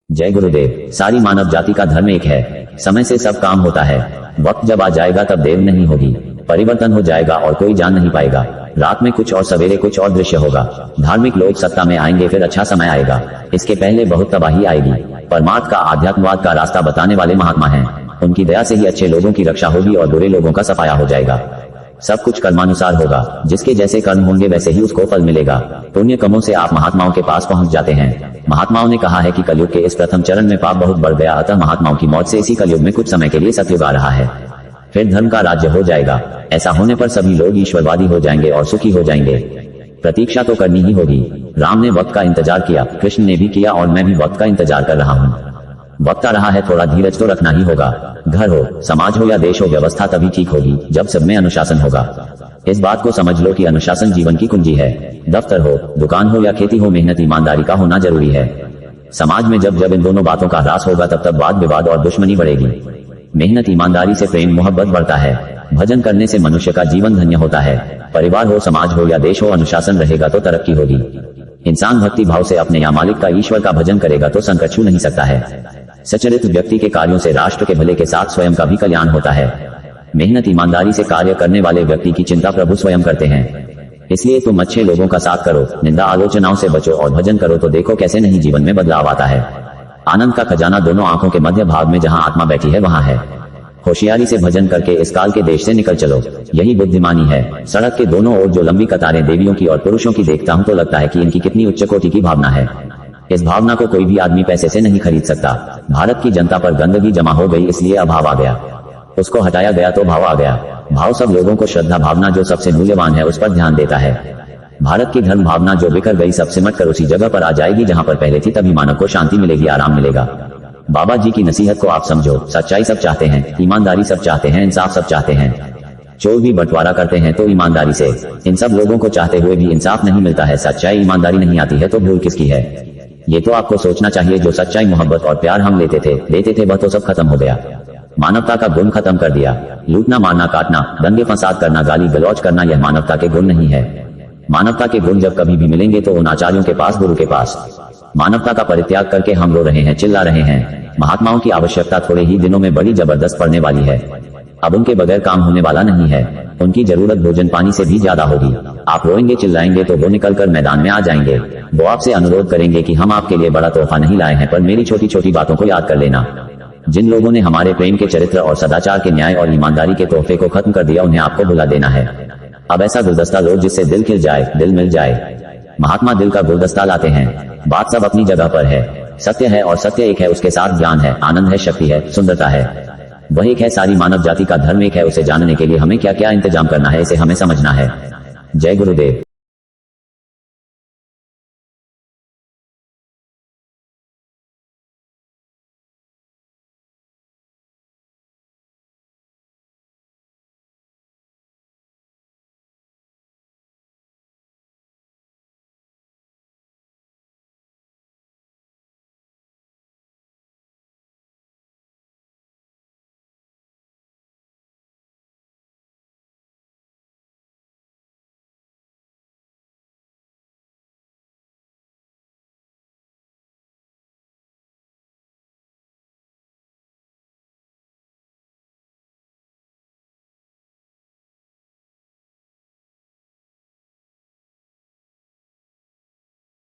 जय गुरुदेव। सारी मानव जाति का धर्म एक है। समय से सब काम होता है। वक्त जब आ जाएगा तब देर नहीं होगी। परिवर्तन हो जाएगा और कोई जान नहीं पाएगा। रात में कुछ और सवेरे कुछ और दृश्य होगा। धार्मिक लोग सत्ता में आएंगे, फिर अच्छा समय आएगा। इसके पहले बहुत तबाही आएगी। परमार्थ का, आध्यात्मवाद का रास्ता बताने वाले महात्मा हैं। उनकी दया से ही अच्छे लोगों की रक्षा होगी और बुरे लोगों का सफाया हो जाएगा। सब कुछ कर्मानुसार होगा। जिसके जैसे कर्म होंगे वैसे ही उसको फल मिलेगा। पुण्य कर्मों से आप महात्माओं के पास पहुंच जाते हैं। महात्माओं ने कहा है कि कलयुग के इस प्रथम चरण में पाप बहुत बढ़ गया, अतः महात्माओं की मौत से इसी कलयुग में कुछ समय के लिए सतयुग आ रहा है। फिर धर्म का राज्य हो जाएगा। ऐसा होने पर सभी लोग ईश्वरवादी हो जाएंगे और सुखी हो जाएंगे। प्रतीक्षा तो करनी ही होगी। राम ने वक्त का इंतजार किया, कृष्ण ने भी किया और मैं भी वक्त का इंतजार कर रहा हूँ। वक्त आ रहा है, थोड़ा धीरज तो रखना ही होगा। घर हो, समाज हो या देश हो, व्यवस्था तभी ठीक होगी जब सब में अनुशासन होगा। इस बात को समझ लो कि अनुशासन जीवन की कुंजी है। दफ्तर हो, दुकान हो या खेती हो, मेहनत ईमानदारी का होना जरूरी है। समाज में जब जब इन दोनों बातों का ह्रास होगा तब तब वाद विवाद और दुश्मनी बढ़ेगी। मेहनत ईमानदारी से प्रेम मोहब्बत बढ़ता है। भजन करने से मनुष्य का जीवन धन्य होता है। परिवार हो, समाज हो या देश हो, अनुशासन रहेगा तो तरक्की होगी। इंसान भक्ति भाव से अपने या मालिक का, ईश्वर का भजन करेगा तो संकट छू नहीं सकता है। सचरित्र व्यक्ति के कार्यों से राष्ट्र के भले के साथ स्वयं का भी कल्याण होता है। मेहनत ईमानदारी से कार्य करने वाले व्यक्ति की चिंता प्रभु स्वयं करते हैं। इसलिए तुम अच्छे लोगों का साथ करो, निंदा आलोचनाओं से बचो और भजन करो तो देखो कैसे नहीं जीवन में बदलाव आता है। आनंद का खजाना दोनों आंखों के मध्य भाग में जहां आत्मा बैठी है वहां है। होशियारी से भजन करके इस काल के देश से निकल चलो, यही बुद्धिमानी है। सड़क के दोनों ओर जो लंबी कतारें देवियों की और पुरुषों की देखता हूं तो लगता है कि इनकी कितनी उच्च कोटि की भावना है। इस भावना को कोई भी आदमी पैसे से नहीं खरीद सकता। भारत की जनता पर गंदगी जमा हो गई, इसलिए अभाव आ गया। उसको हटाया गया तो भाव आ गया। भाव सब लोगों को श्रद्धा भावना जो सबसे मूल्यवान है उस पर ध्यान देता है। भारत की धर्म भावना जो बिखर गई सब सिमट कर उसी जगह पर आ जाएगी जहां पर पहले थी, तभी मानव को शांति मिलेगी, आराम मिलेगा। बाबा जी की नसीहत को आप समझो। सच्चाई सब चाहते हैं, ईमानदारी सब चाहते हैं, इंसाफ सब चाहते हैं। चोर भी बंटवारा करते हैं तो ईमानदारी से। इन सब लोगों को चाहते हुए भी इंसाफ नहीं मिलता है। सच्चाई ईमानदारी नहीं आती है तो भूल किसकी है? ये तो आपको सोचना चाहिए। जो सच्चाई मोहब्बत और प्यार हम लेते थे वह तो सब खत्म हो गया। मानवता का गुण खत्म कर दिया। लूटना, मारना, काटना, दंगे फसाद करना, गाली गलौज करना, यह मानवता के गुण नहीं है। मानवता के गुण जब कभी भी मिलेंगे तो उन आचार्यों के पास, गुरु के पास। मानवता का परित्याग करके हम रो रहे हैं, चिल्ला रहे हैं। महात्माओं की आवश्यकता थोड़े ही दिनों में बड़ी जबरदस्त पड़ने वाली है। अब उनके बगैर काम होने वाला नहीं है। उनकी जरूरत भोजन पानी से भी ज्यादा होगी। आप रोएंगे चिल्लाएंगे तो वो निकलकर मैदान में आ जाएंगे। वो आपसे अनुरोध करेंगे कि हम आपके लिए बड़ा तोहफा नहीं लाए हैं, पर मेरी छोटी छोटी बातों को याद कर लेना। जिन लोगों ने हमारे प्रेम के चरित्र और सदाचार के, न्याय और ईमानदारी के तोहफे को खत्म कर दिया, उन्हें आपको भुला देना है। अब ऐसा गुलदस्ता लो जिससे दिल खिल जाए, दिल मिल जाए। महात्मा दिल का गुलदस्ता लाते हैं। बात सब अपनी जगह पर है। सत्य है और सत्य एक है, उसके साथ ज्ञान है, आनंद है, शक्ति है, सुंदरता है। वह एक है। सारी मानव जाति का धर्म एक है। उसे जानने के लिए हमें क्या क्या इंतजाम करना है, इसे हमें समझना है। जय गुरुदेव।